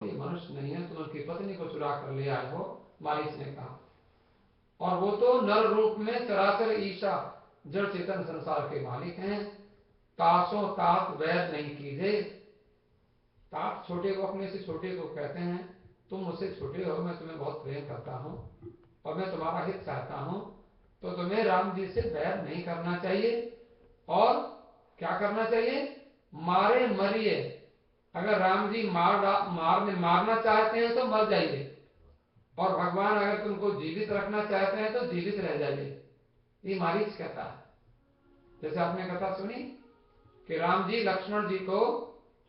ये मनुष्य नहीं है, तुम उनकी पत्नी को चुरा कर ले आए हो, मारीच ने कहा। और वो तो नर रूप में चराचर ईशा जड़ चेतन संसार के मालिक हैं। तासों तात वैर नहीं कीजे। तात छोटे को, अपने से छोटे को कहते हैं, तुम मुझसे छोटे हो, मैं तुम्हें बहुत प्रेम करता हूं और मैं तुम्हारा हित चाहता हूं, तो तुम्हें राम जी से बैर नहीं करना चाहिए। और क्या करना चाहिए? मारे मरिए। अगर राम जी मारना चाहते हैं तो मर जाइए, और भगवान अगर तुमको जीवित रखना चाहते हैं तो जीवित रह जाइए। ये मारीच कहता है। जैसे आपने कथा सुनी कि राम जी लक्ष्मण जी को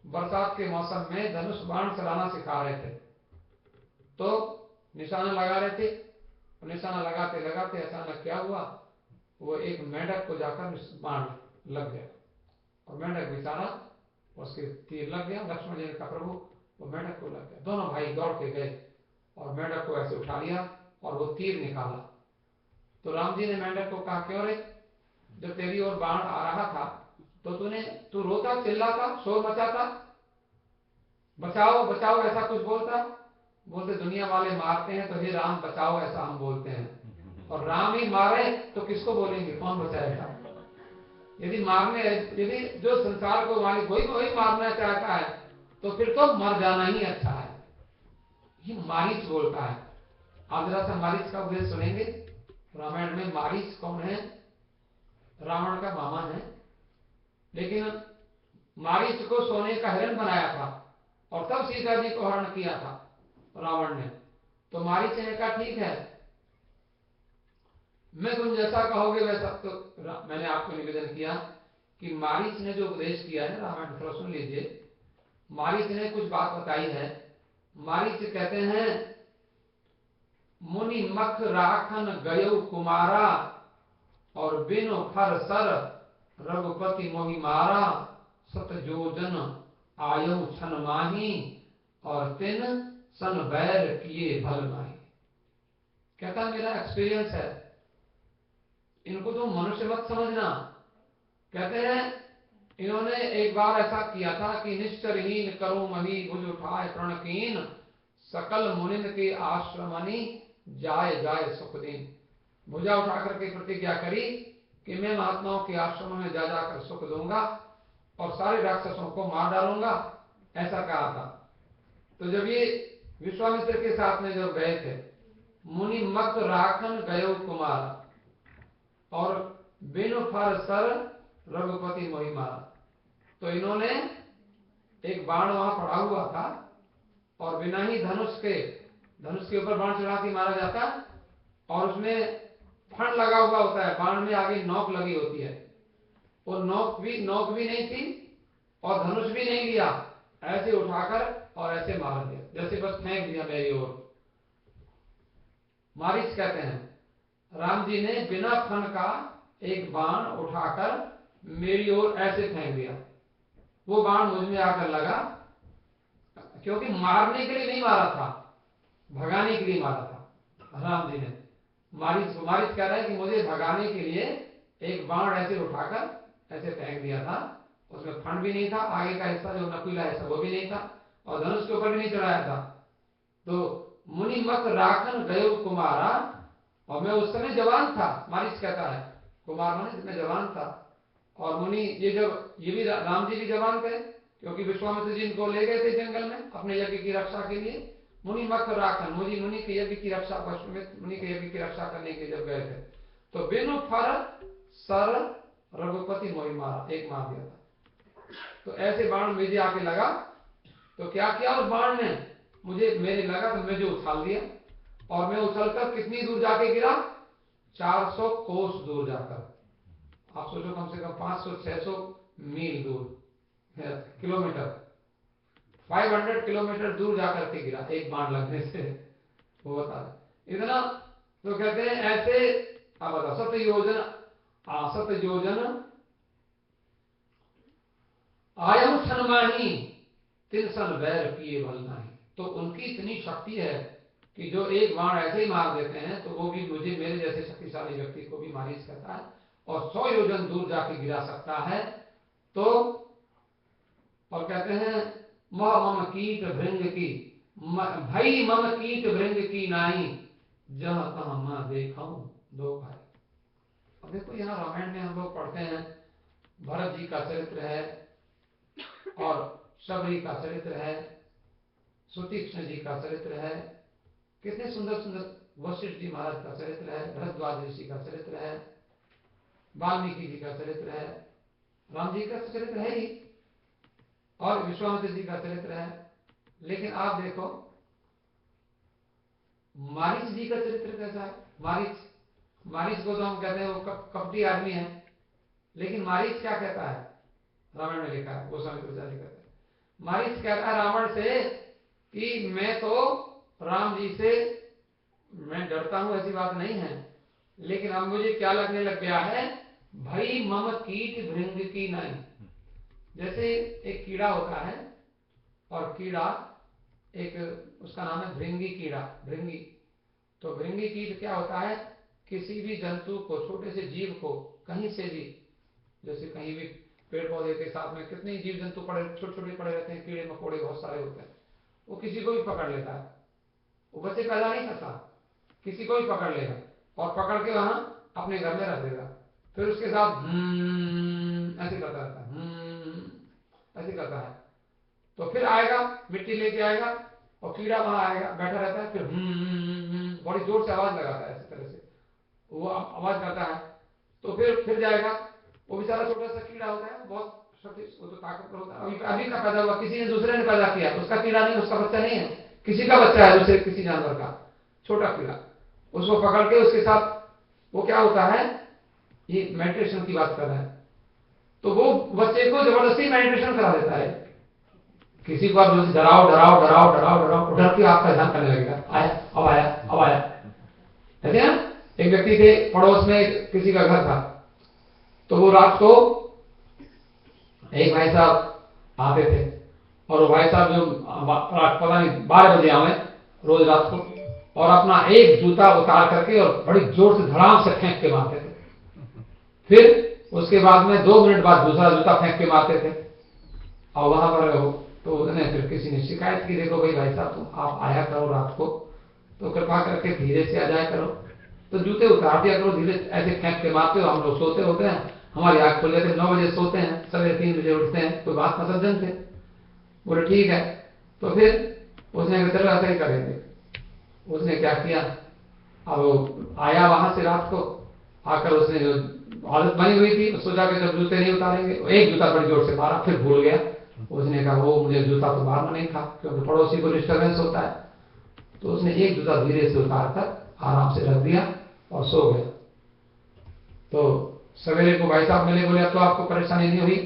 बरसात के मौसम में धनुष बाण चलाना सिखा रहे थे, तो निशाना लगा रहे थे, और निशाना लगाते लगाते अचानक क्या हुआ, वो एक मेंढक को जाकर बाण लग गया, और मेंढक बेचारा, उसके तीर लग गया। लक्ष्मण जी ने कहा प्रभु वो मेंढक को लग गया। दोनों भाई दौड़ के गए और मेंढक को ऐसे उठा लिया और वो तीर निकाला। तो राम जी ने मेंढक को कहा, क्यों रे, जब तेरी ओर बाण आ रहा था तो तू रोता, चिल्लाता, शोर मचाता, बचाओ बचाओ ऐसा कुछ बोलता? बोलते दुनिया वाले मारते हैं तो हे राम बचाओ ऐसा हम बोलते हैं, और राम ही मारे तो किसको बोलेंगे, कौन बचाएगा? यदि जो संसार को मालिक वही मारना चाहता है तो फिर तो मर जाना ही अच्छा है। ये मारीच बोलता है। आप जरा सा मारीच का उपदेश सुनेंगे। रामायण में मारीच कौन है? रावण का मामा है, लेकिन मारीच को सोने का हिरण बनाया था और तब सीता जी को हरण किया था रावण ने। तो मारीच ने कहा ठीक है, मैं तुम जैसा कहोगे वैसा। तो मैंने आपको निवेदन किया कि मारीच ने जो उपदेश किया है रामायण, थोड़ा सुन लीजिए। मारीच ने कुछ बात बताई है। मारीच कहते हैं, मुनि मख राखन गयो कुमारा, और बिनु फर सर रघुपति मोहि मारा, सत जोजन आयु छन माही, और तिन सन बैर किए भल माही। कहता मेरा एक्सपीरियंस है, इनको तुम मनुष्य मत समझना। कहते हैं इन्होंने एक बार ऐसा किया था कि निश्चरहीन करो मही भुज उठाए प्रणकीन, सकल मुनिन के आश्रमनि जाय जाय सुख दिन। भुजा उठा करके प्रतिज्ञा करी कि मैं महात्माओं के आश्रम में जा जाकर सुख दूंगा और सारे राक्षसों को मार डालूंगा, ऐसा कहा था। तो जब ये विश्वामित्र के साथ में जब गए थे, मुनि मत राखन गयो कुमार, और बिनु फर सर रघुपति मोहि मारा। तो इन्होंने एक बाण वहां पड़ा हुआ था और बिना ही धनुष के ऊपर बाण चढ़ा के मारा जाता, और उसमें फण लगा हुआ होता है, बाण में आगे नोक लगी होती है। वो नोक भी नहीं थी और धनुष भी नहीं लिया, ऐसे उठाकर और ऐसे मार दिया, जैसे बस फेंक दिया मेरी ओर। मारीच कहते हैं राम जी ने बिना फन का एक बाण उठाकर मेरी ओर ऐसे फेंक दिया। वो बाण मुझ में आकर लगा, क्योंकि मारने के लिए नहीं मारा था, भगाने के लिए मारा था राम जी ने। मारीच कह रहा है कि मुझे भगाने के लिए एक बाण ऐसे उठाकर ऐसे फेंक दिया था। उसमें फण भी नहीं था, आगे का हिस्सा जो नकुला हिस्सा वो भी नहीं था, और धनुष के ऊपर भी नहीं चढ़ाया था। तो मुनि मत राखन गयो कुमारा, और मैं उस समय जवान था। मारीच कहता है कुमार माने मैं जवान था, और मुनि ये भी राम जी भी जवान थे, क्योंकि विश्वामित्र जी इनको ले गए थे जंगल में अपने यज्ञ की रक्षा के लिए। मुनि मख राखन, मुनि के यज्ञ की रक्षा, मुनि के यज्ञ की रक्षा करने के जब गए थे, तो बिनु फर सर रघुपति मोहि मारा, एक मार दिया था। तो ऐसे बाण मुझे आके लगा, तो क्या किया उस बाण ने, मेरे लगा तो मुझे उछाल दिया, और मैं उछलकर कितनी दूर जाके गिरा, 400 कोस दूर जाकर। आप सोचो कम से कम 500-600 मील दूर, किलोमीटर, 500 किलोमीटर दूर जाकर के गिरा एक बाण लगने से। वो बता रहे इतना। तो कहते हैं ऐसे, अब बताओ, सत योजन आयम छनमाही, तिन सन वैर किए बल नाही। तो उनकी इतनी शक्ति है कि जो एक बाण ऐसे ही मार देते हैं तो वो भी मुझे, मेरे जैसे शक्तिशाली व्यक्ति को भी मारीच करता है, और 100 योजन दूर जाके गिरा सकता है। तो और कहते हैं मह मम कीट भृंग की भई मम कीट भृंग की नाई, जह तह मैं देखाऊं दो भाई। अब देखो यहाँ रामायण में हम लोग पढ़ते हैं, भरत जी का चरित्र है और शबरी का चरित्र है, सुतीक्ष्ण जी का चरित्र है, कितने सुंदर सुंदर वशिष्ठ जी महाराज का चरित्र है, भरद्वाज ऋषि का चरित्र है, वाल्मीकि जी का चरित्र है, राम जी का चरित्र है ही, और विश्वामित्र जी का चरित्र है। लेकिन आप देखो मारीच जी का चरित्र कैसा है। मारीच को तो हम कहते हैं वो कपटी आदमी है, लेकिन मारीच क्या कहता है, रामायण में लिखा है, गोस्वामी तुलसीदास जी कहते हैं, मारीच कहता है रावण से कि मैं तो राम जी से मैं डरता हूं, ऐसी बात नहीं है, लेकिन अब मुझे क्या लगने लग गया है, भई मम कीट भृंग की नाई। जैसे एक कीड़ा होता है और कीड़ा एक उसका नाम है भृंगी कीड़ा, भृंगी। तो भृंगी कीट क्या होता है, किसी भी जंतु को, छोटे से जीव को कहीं से भी, जैसे कहीं भी पेड़ पौधे के साथ में कितने जीव जंतु पड़े, छोटे छोटे पड़े रहते हैं, कीड़े मकोड़े बहुत सारे होते हैं, वो किसी को भी पकड़ लेता है, वो बच्चे पैदा नहीं करता, किसी को भी पकड़ लेगा और पकड़ के वहां अपने घर में रख देगा, फिर उसके साथ ऐसे करता रहता है, ऐसे करता है। तो फिर आएगा, मिट्टी लेके आएगा और कीड़ा वहां आएगा, बैठा रहता है, फिर बड़ी जोर से आवाज लगाता है, इस तरह से वो आवाज करता है। तो फिर जाएगा, वो बेचारा छोटा सा कीड़ा होता है, बहुत शक्तिशाली, वो तो ताकतवर होता है, अभी का पैदा हुआ, किसी ने दूसरे ने पैदा किया, उसका कीड़ा नहीं, उसका बच्चा नहीं है, किसी का बच्चा है, दूसरे किसी जानवर का छोटा कीड़ा, उसको पकड़ के उसके साथ वो क्या होता है, ये मेडिटेशन की बात कर रहा है, तो वो बच्चे को जबरदस्ती मेडिटेशन करा देता है। किसी को आप डराओ डराओ डराओ डराओ डराओ, डर के आपका ध्यान करने लगेगा, आया अब आया अब आया। ऐसे ना एक व्यक्ति थे पड़ोस में, किसी का घर था, तो वो रात को एक भाई साहब आते थे, और वो भाई साहब जो पता नहीं 12 बजे आवे रोज रात को, और अपना एक जूता उतार करके और बड़ी जोर से धड़ाम से फेंक के मारते थे, फिर उसके बाद में 2 मिनट बाद दूसरा जूता फेंक के मारते थे। और वहां पर हो तो उसने फिर किसी ने शिकायत की, देखो भाई साहब तुम आप आया करो रात को, तो कृपा करके धीरे से आ जाया करो, तो जूते उतार दिया करो, धीरे ऐसे फेंक के मारते हो, हम लोग सोते होते हैं, हमारी आंख खुल जाती है, 9 बजे सोते हैं, सवेरे 3 बजे उठते हैं, कोई बात ना सज्जन थे, बोले ठीक है। तो फिर उसने चलो ऐसा ही करेंगे। उसने क्या किया, अब आया वहां से रात को, आकर उसने जो आदत बनी हुई थी, सोचा कि जब जूते नहीं उतारेंगे, एक जूता बड़ी जोर से मारा, फिर भूल गया। उसने कहा वो मुझे जूता तो मारना नहीं था, क्योंकि पड़ोसी को डिस्टर्बेंस होता है, तो उसने एक जूता धीरे से उतार कर आराम से रख दिया और सो गया। तो सवेरे को भाई साहब मिले, बोले अब तो आपको परेशानी नहीं हुई?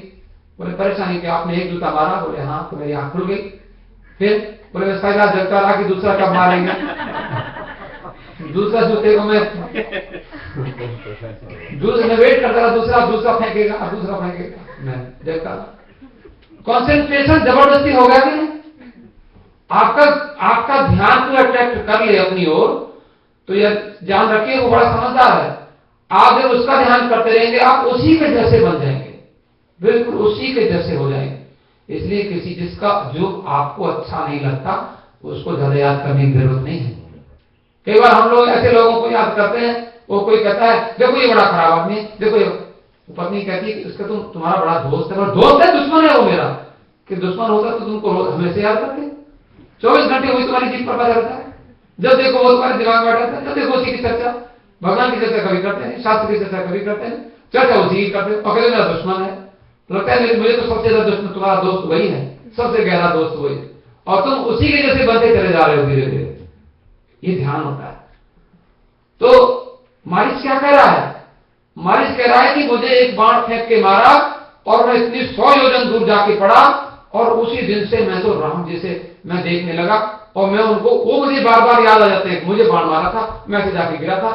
बोले परेशानी क्या, आपने एक जूता मारा? बोले हाँ, तो मेरी आंख खुल गई। फिर बोले मैं सारी रात जगता रहा कि दूसरा कब मारेंगे, दूसरा जूते को मैं वेट करता रहा, दूसरा फेंकेगा, दूसरा फेंकेगा, मैं देखता रहा। कंसंट्रेशन जबरदस्ती हो गया कि नहीं? आपका ध्यान को अट्रैक्ट कर ले अपनी ओर, तो यह ध्यान रखिए, वो बड़ा समझदार है। आप जब उसका ध्यान करते रहेंगे, आप उसी के जैसे बन जाएंगे, बिल्कुल उसी के जैसे हो जाएंगे। इसलिए किसी जिसका जो आपको अच्छा नहीं लगता उसको ज्यादा याद करने की जरूरत नहीं है। कई बार हम लोग ऐसे लोगों को याद करते हैं, वो कोई कहता है देखो ये बड़ा खराब आदमी है, देखो ये, पत्नी कहती है इसका तुम्हारा बड़ा दोस्त है, और दोस्त है दुश्मन है वो मेरा, कि दुश्मन होता तो तुमको हमेशा याद करते, 24 घंटे वही तुम्हारी जीत पर पता रहता है, जब देखो वो तुम्हारे दिमाग में बैठा रहता है, जब देखो उसी की चर्चा, भगवान की चर्चा कभी करते हैं, शास्त्र की चर्चा कभी करते हैं, चर्चा उसी की करते हैं, और कहते मेरा दुश्मन है। लगता है मुझे तो सबसे ज्यादा दुश्मन तुम्हारा दोस्त वही है, सबसे गहरा दोस्त वही है, और तुम उसी के जैसे बनते चले जा रहे हो धीरे धीरे। ये ध्यान होता है। तो मारिच क्या कह रहा है? मारिच कह रहा है कि मुझे एक बाण फेंक के मारा और मैं इतनी 100 योजन दूर जाके पड़ा, और उसी दिन से मैं तो राम जी से मैं देखने लगा, और मैं उनको, वो मुझे बार बार याद आ जाते हैं, मुझे बाण मारा था, मैं ऐसे जाके गिरा था,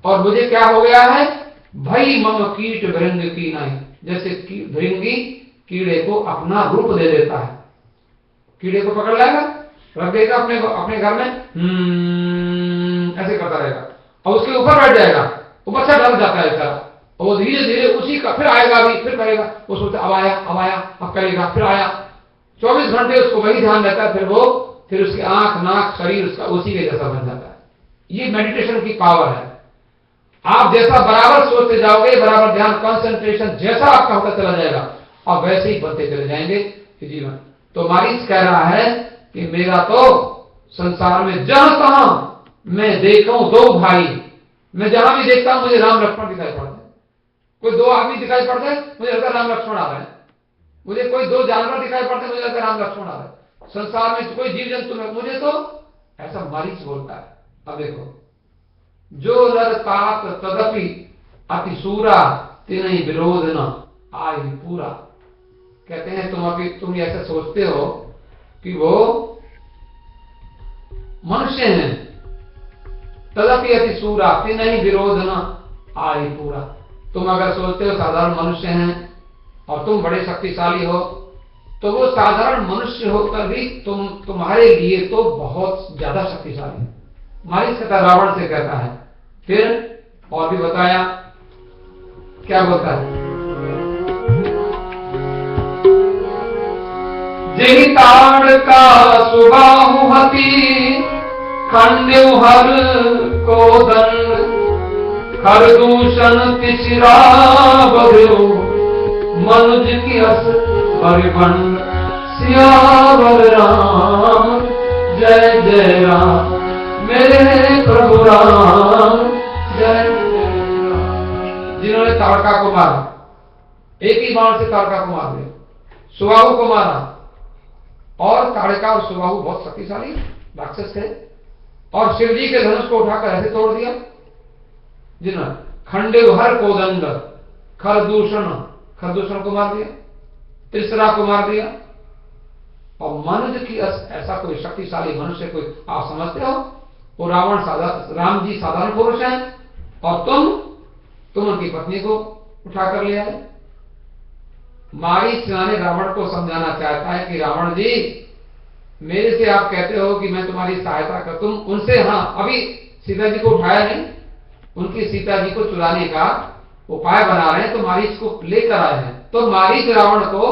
और मुझे क्या हो गया है, भई मम कीट भृंग की नाई, जैसे भृंगी कीड़े को अपना रूप दे देता है, कीड़े को पकड़ लाएगा, रख देगा अपने घर में, ऐसे करता रहेगा, और उसके ऊपर बैठ जाएगा, वो बच्चा डर जाता है बेचारा, और वो धीरे धीरे उसी का फिर आएगा भी, फिर करेगा, वो सोचता अब आया अब करेगा, फिर आया, 24 घंटे उसको वही ध्यान रहता है, फिर वो फिर उसकी आंख नाक शरीर उसका उसी के जैसा बन जाता है। ये मेडिटेशन की पावर है। आप जैसा बराबर सोचते जाओगे, बराबर ध्यान कंसंट्रेशन जैसा आपका होता चला जाएगा, आप वैसे ही बनते चले जाएंगे जीवन। तो मारीच कह रहा है कि मेरा तो संसार में जहां तहां मैं देखूं दो भाई, मैं जहां भी देखता हूं मुझे राम लक्ष्मण दिखाई पड़ते हैं। कोई दो आदमी दिखाई पड़ते हैं, मुझे लगता है राम लक्ष्मण आ रहे हैं। मुझे कोई दो जानवर दिखाई पड़ते हैं, मुझे लगता है राम लक्ष्मण आ रहे हैं। संसार में कोई जीव जंतु में, मुझे तो ऐसा मारीच बोलता है। अब देखो, जो नर तात तदपि अतिसूरा तिनहि विरोध न आय पूरा। कहते हैं तुम ऐसा सोचते हो कि वो मनुष्य हैं, तदपि अतिसूरा तिनहि विरोध न आय पूरा। तुम अगर सोचते हो साधारण मनुष्य हैं और तुम बड़े शक्तिशाली हो, तो वो साधारण मनुष्य होकर भी तुम्हारे लिए तो बहुत ज्यादा शक्तिशाली है। मारीच कहता रावण से कहता है। फिर और भी बताया, क्या बोलता है, जेहि ताड़ का सुबाहुमति खंड्यु हर को दंड हर दूषण तिचिरा बध्यो मनुज की अस परिबंड सियावर राम जय जय राम मेरे प्रभु राम जय जय राम। जिन्होंने ताड़का को मारा, एक ही बाण से ताड़का को मार दिया, सुबाहु को मारा, और ताड़का और सुबाहु बहुत शक्तिशाली राक्षस थे, और शिव जी के धनुष को उठाकर ऐसे तोड़ दिया। जिन्होंने खंडे हर कोदंड खरदूषण को मार दिया, त्रिसरा को मार दिया, और मनुज की ऐसा कोई शक्तिशाली मनुष्य कोई आप समझते हो? वो राम जी साधारण पुरुष हैं, और तुम उनकी पत्नी को उठाकर ले आए। मारीच ने रावण को समझाना चाहता है कि रावण जी, मेरे से आप कहते हो कि मैं तुम्हारी सहायता कर, तुम उनसे, हाँ अभी सीता जी को उठाया नहीं, उनकी सीता जी को चुराने का उपाय बना रहे हैं, तो मारीच को लेकर आए हैं। तो मारीच रावण को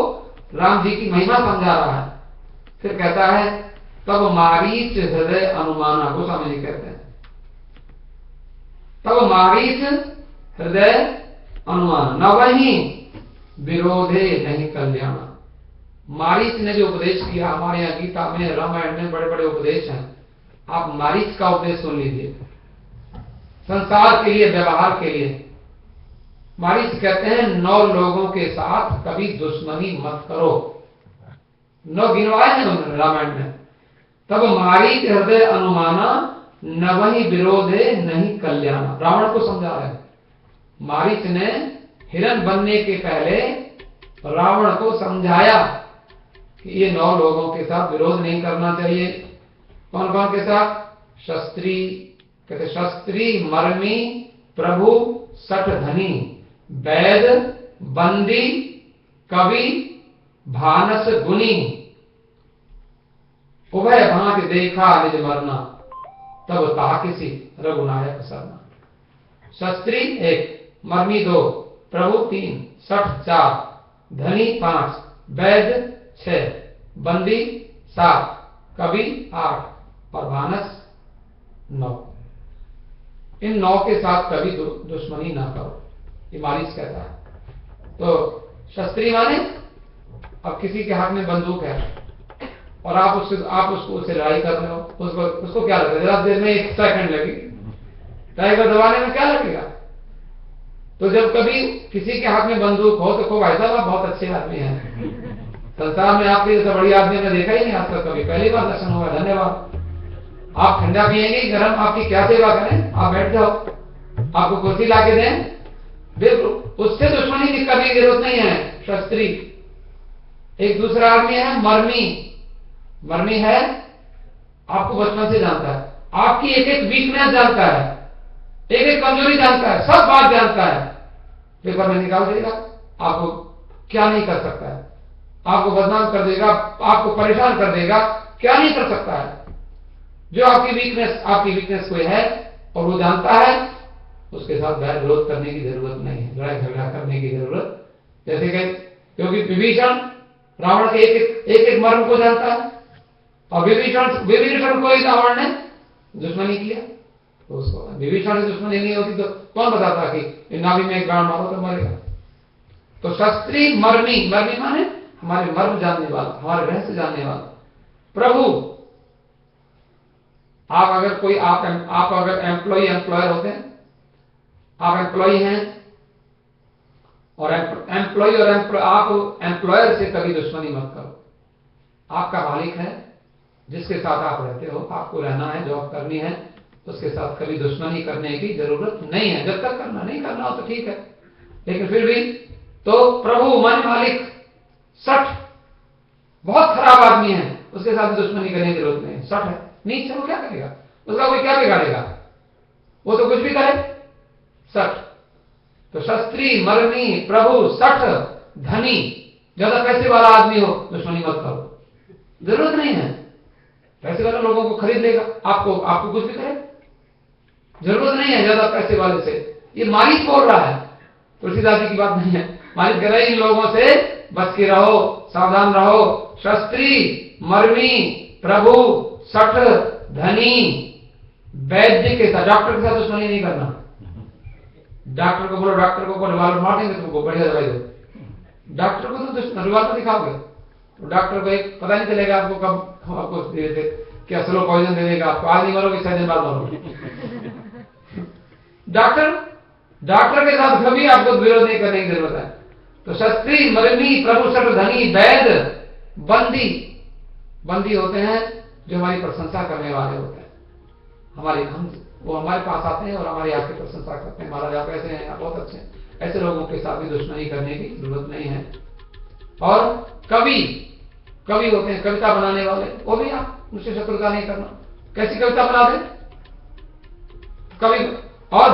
राम जी की महिमा समझा रहा है। फिर कहता है, तब मारीच हृदय अनुमाना, गोस्वामी जी कहते हैं, तब मारीच हृदय अनुमान न वही विरोधे नहीं कल्याण। मारीच ने जो उपदेश किया, हमारे यहाँ गीता में रामायण में बड़े बड़े उपदेश हैं, आप मारीच का उपदेश सुन लीजिए संसार के लिए, व्यवहार के लिए। मारीच कहते हैं 9 लोगों के साथ कभी दुश्मनी मत करो। 9 गिनवाए हैं उन्होंने रामायण में। तब मारीच हृदय अनुमाना न वही विरोधे नहीं कल्याण। रावण को समझा रहे हैं। मारीच ने हिरण बनने के पहले रावण को समझाया कि ये 9 लोगों के साथ विरोध नहीं करना चाहिए। कौन कौन के साथ? शस्त्री, कहते शस्त्री, मर्मी, प्रभु, सठ धनी, वैद, बंदी, कवि, भानस गुनी, उभय भांति देखा निज मरना, तब ताकिसी रघुनायक सरना। शस्त्री 1, मर्मी 2, प्रभु 3, सठ 4, धनी 5, वैद 6, बंदी 7, कवि 8 और भानस 9। इन 9 के साथ कभी दुश्मनी ना करो, ये मारीच कहता है। तो शस्त्री माने, अब किसी के हाथ में बंदूक है और आप उससे लड़ाई कर रहे हो, उसको क्या लगेगा? जरा देर में 1 सेकंड लगेगी, टाइगर दबाने में क्या लगेगा? तो जब कभी किसी के हाथ में बंदूक हो तो भाई साहब आप बहुत अच्छे आदमी हैं, संसार में आपके जैसा बड़ी आदमी ने देखा ही नहीं आज तक, कभी पहली बार दर्शन हुआ, धन्यवाद। आप ठंडा पिएंगे गरम, आपकी क्या सेवा करें? आप बैठ जाओ, आपको कुर्सी ला के दें, बिल्कुल उससे दुश्मनी करने की जरूरत नहीं है। शस्त्री। एक दूसरा आदमी है मर्मी। मर्मी है, आपको बचपन से जानता है, आपकी एक एक वीकनेस जानता है, एक एक कमजोरी जानता है, सब बात जानता है, पेपर में निकाल देगा, आपको क्या नहीं कर सकता है, आपको बदनाम कर देगा, आपको परेशान कर देगा, क्या नहीं कर सकता है। जो आपकी वीकनेस कोई है और वो जानता है, उसके साथ बैर विरोध करने की जरूरत नहीं है, लड़ाई झगड़ा करने की जरूरत। जैसे कि क्योंकि विभीषण रावण के एक एक मर्म को जानता है, और विभीषण को ही रावण ने दुश्मनी किया, तो उसको विभीषण से दुश्मनी नहीं होती तो कौन बताता कि नाभि में एक बाण मारो तो मरेगा। तो शस्त्री मर्मी, मर्मी माने हमारे मर्म जानने वाला, हमारे रहस्य जानने वाला प्रभु। आप अगर कोई आप अगर एम्प्लॉयर होते हैं, आप एम्प्लॉय हैं और एम्प्लॉय और आप एम्प्लॉयर से कभी दुश्मनी मत करो। आपका मालिक है जिसके साथ आप रहते हो, आपको रहना है, जॉब करनी है, उसके साथ कभी दुश्मनी करने की जरूरत नहीं है। जब तक करना नहीं करना हो तो ठीक है, लेकिन फिर भी तो प्रभु मन मालिक सठ बहुत खराब आदमी है, उसके साथ दुश्मनी करने की जरूरत नहीं है। सठ है, नीच है, वो क्या करेगा, उसका कोई क्या बिगाड़ेगा, वो तो कुछ भी करे। सठ तो शस्त्री मर्मी प्रभु सठ धनी, ज्यादा पैसे वाला आदमी हो दुश्मनी मत करो, जरूरत नहीं है। पैसे वाला लोगों को खरीद लेगा, आपको कुछ भी करे, जरूरत नहीं है ज्यादा पैसे वाले से। ये मालिक बोल रहा है, तुलसीदास जी की बात नहीं है। मालिक कह रहे इन लोगों से बच के रहो, सावधान रहो। शस्त्री मर्मी प्रभु सठ धनी, वैद्य के साथ, डॉक्टर के साथ दुश्मनी नहीं करना। डॉक्टर को बोलो, डॉक्टर को रिवाल्वर मार देंगे तुमको, बढ़िया दवाई दो। डॉक्टर को तो रिवाल्वर दिखाओगे, डॉक्टर को एक पता नहीं चलेगा आपको कब आपको क्या स्लो पॉइजन दे देगा आपको, आज नहीं मरोगे 6 दिन बाद मरोगे। डॉक्टर के साथ कभी आपको विरोध नहीं करने की जरूरत है। तो शस्त्री मर्मी प्रभु सठ धनी वैद्य बंदी होते हैं जो हमारी प्रशंसा करने वाले होते हैं। वो हमारे पास आते हैं और हमारी आपकी प्रशंसा करते हैं, महाराज आप ऐसे हैं, आप बहुत अच्छे हैं। ऐसे लोगों के साथ भी दुश्मनी करने की जरूरत नहीं है। और कवि होते हैं, कविता बनाने वाले, वो भी आप उनसे शत्रुता नहीं करना। कैसी कविता बना दे कवि। और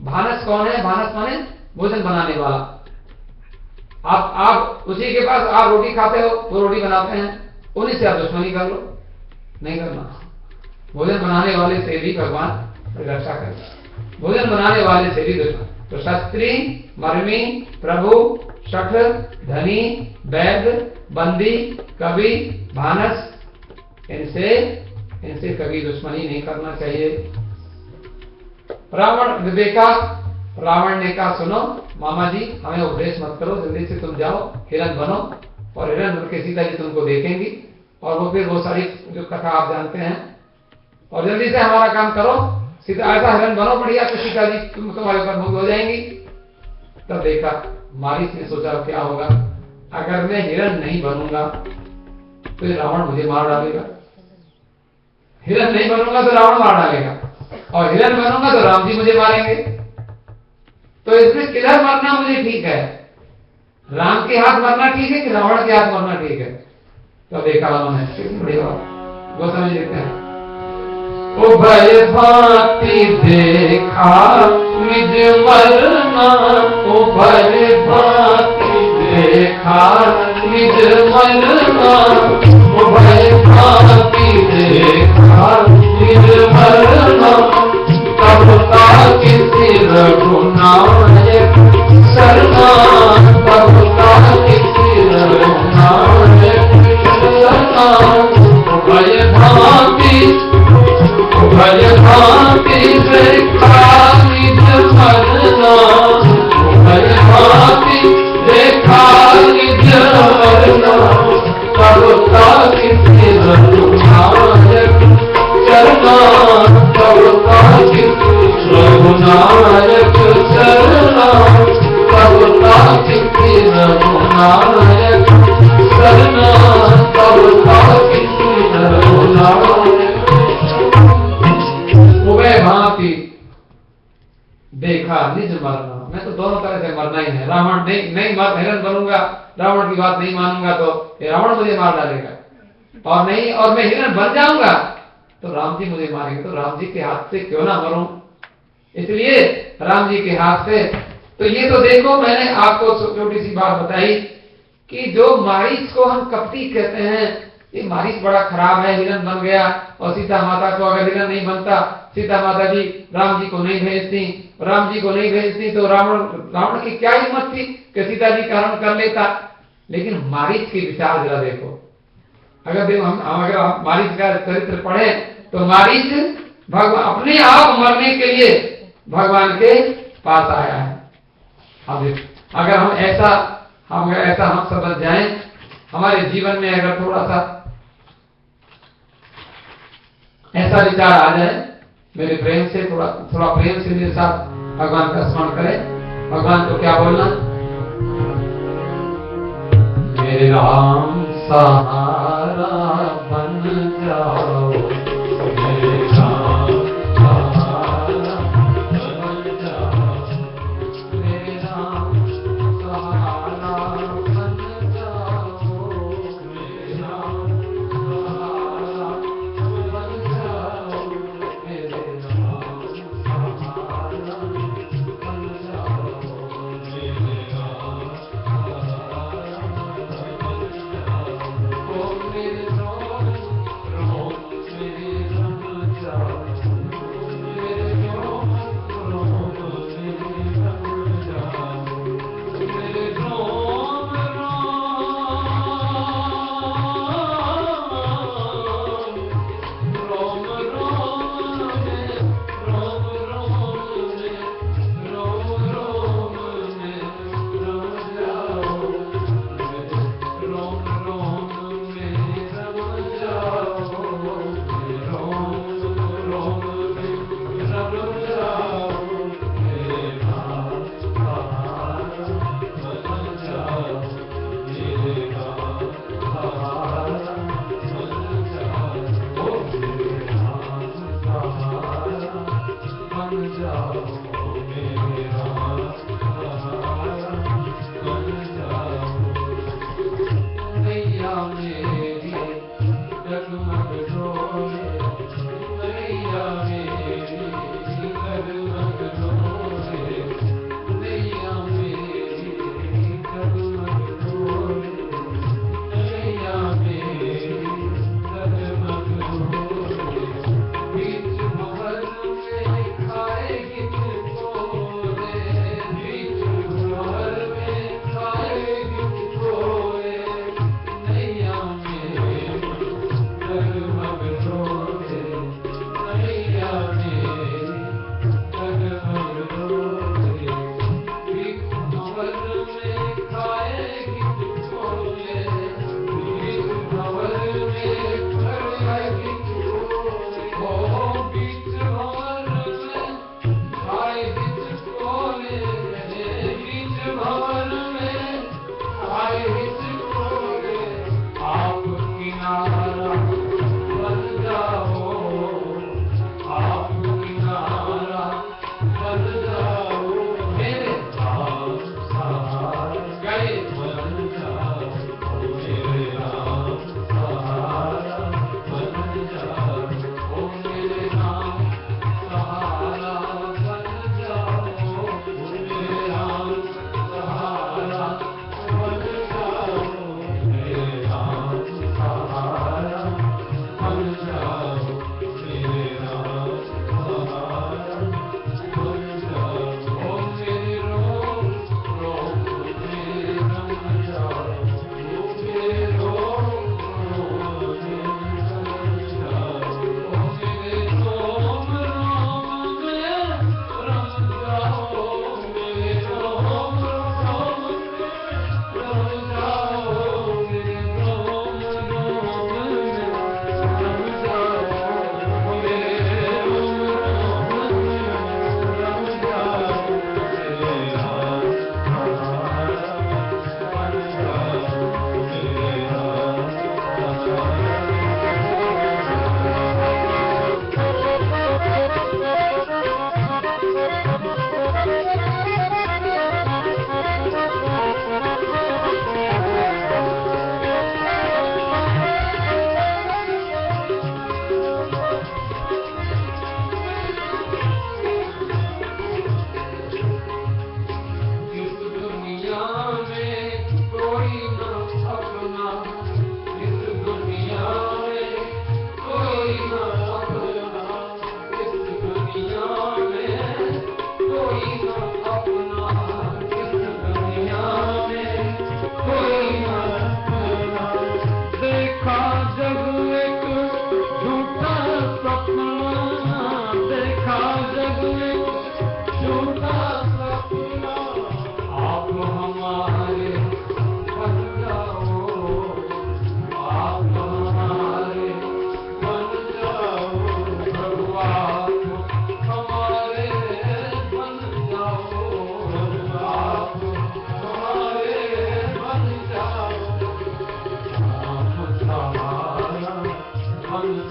भानस कौन है, भानस माने भोजन बनाने वाला। आप उसी के पास आप रोटी खाते हो, वो रोटी बनाते हैं, उन्हीं से आप दुश्मनी कर लो, नहीं करना। भोजन बनाने वाले से भी भगवान रक्षा करेगा, भोजन बनाने वाले से भी दुश्मन। तो शस्त्री मर्मी प्रभु सठ धनी वैद्य बंदी कवि भानस, इनसे कभी दुश्मनी नहीं करना चाहिए। रावण ने कहा सुनो मामा जी, हमें उपदेश मत करो, जल्दी से तुम जाओ हिरण बनो, और हिरण बन के सीता जी तुमको देखेंगी, और वो फिर वो सारी जो कथा आप जानते हैं, और जल्दी से हमारा काम करो, सीता ऐसा हिरण बनो बढ़िया, तो सीता जी तुम्हारे ऊपर मुग्ध हो जाएंगी। तब देखा मारीच ने सोचा क्या होगा, अगर मैं हिरण नहीं बनूंगा तो रावण मुझे मार डालेगा, हिरण नहीं बनूंगा तो रावण मार डालेगा, और हिरण बनूंगा तो राम जी मुझे मारेंगे। तो इसमें किधर मरना मुझे ठीक है, राम के हाथ मरना ठीक है कि रावण के हाथ मरना ठीक है। तो देखा उन्होंने, वो समझ लेते हैं। उभय भांति देखा निज मरना, उभय भांति देखा निज मरना, उभय भांति देखा निज मरना, तब का किसी रघुनायक सरना, तब का किसी रघुनायक सरना। उभय भांति देखा निज मरना, उभय भांति देखा निज मरना, तब का किसी रघुनायक सरना, तब का किसी रघुनायक सरना, तब का किसी रघुनायक सरना, तब का किसी रघुनायक। उभय भांति देखा निज मरना, मैं तो दोनों तरह से मरना ही है। रावण नहीं हिरण बनूंगा, रावण की बात नहीं मानूंगा तो रावण मुझे मार डालेगा, और मैं हिरण बन जाऊंगा तो राम जी मुझे मारेंगे, तो राम जी के हाथ से क्यों ना मरूं, इसलिए राम जी के हाथ से। तो ये तो देखो मैंने आपको छोटी सी बात बताई कि जो मारीच को हम कपटी कहते हैं, ये मारीच बड़ा खराब है, हिरण बन गया, और सीता माता को अगर हिरण नहीं बनता, सीता माता जी राम जी को नहीं भेजती, राम जी को नहीं भेजती तो रावण की क्या हिम्मत थी कि सीता जी का हरण कर लेता। लेकिन मारीच के विचार जरा देखो, अगर देखो हम अगर आप मारीच का चरित्र पढ़े तो मारीच भगवान अपने आप मरने के लिए भगवान के पास आया है। अब अगर हम ऐसा हम समझ जाएं, हमारे जीवन में अगर थोड़ा सा ऐसा विचार आ जाए, मेरे प्रेम से थोड़ा प्रेम से मेरे साथ भगवान का स्मरण करें। भगवान को क्या बोलना? मेरे राम सहारा बन जाओ, मेरे राम सहारा बन जाओ, मेरे राम सहारा बन जाओ, मेरे राम सहारा बन जाओ, मेरे राम सहारा बन जाओ, मेरे राम सहारा बन जाओ।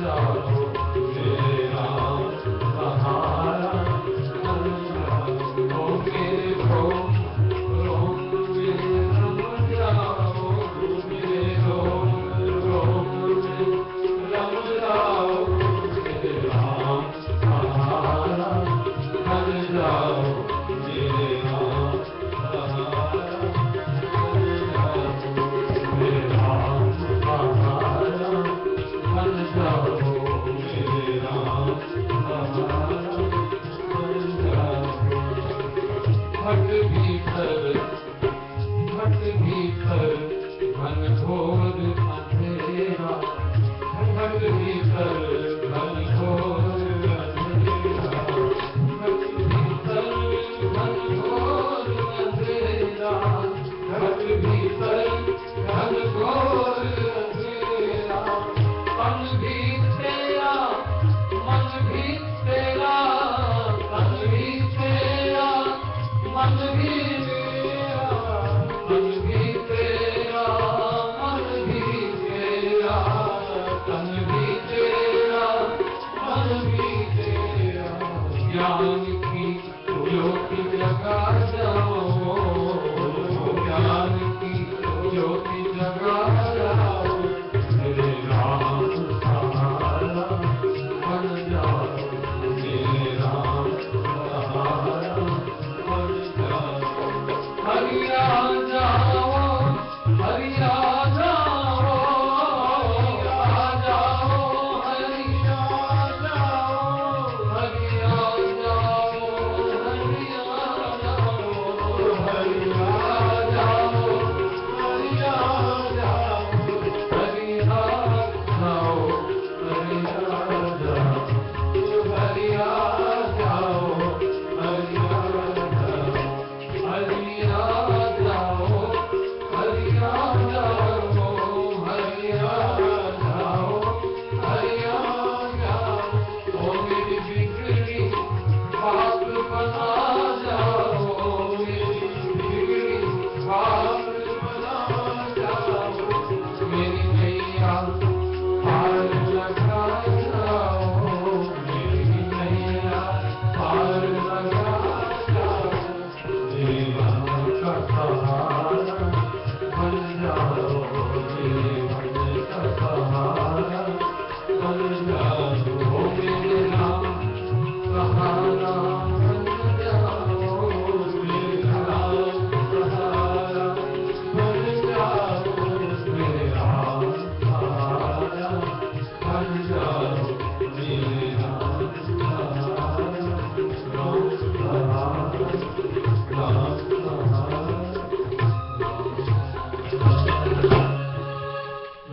जाओ मेरे राम सहारा बन जाओ। ओ मेरे रोम रोम में रम जाओ, मेरे रोम रोम में रम जाओ, मेरे राम सहारा बन जाओ, मेरे राम सहारा बन जाओ, मेरे राम सहारा बन जाओ, मेरे राम सहारा बन जाओ। घट भीतर घन घोर अंधेरा, घट भीतर घन घोर अंधेरा, घट भीतर घन घोर अंधेरा, घट भीतर घन घोर अंधेरा। तन भी तेरा मन भी तेरा, तन भी तेरा मन भी तेरा, तन भी तेरा मन भी तेरा, तन भी तेरा मन भी तेरा। ज्ञान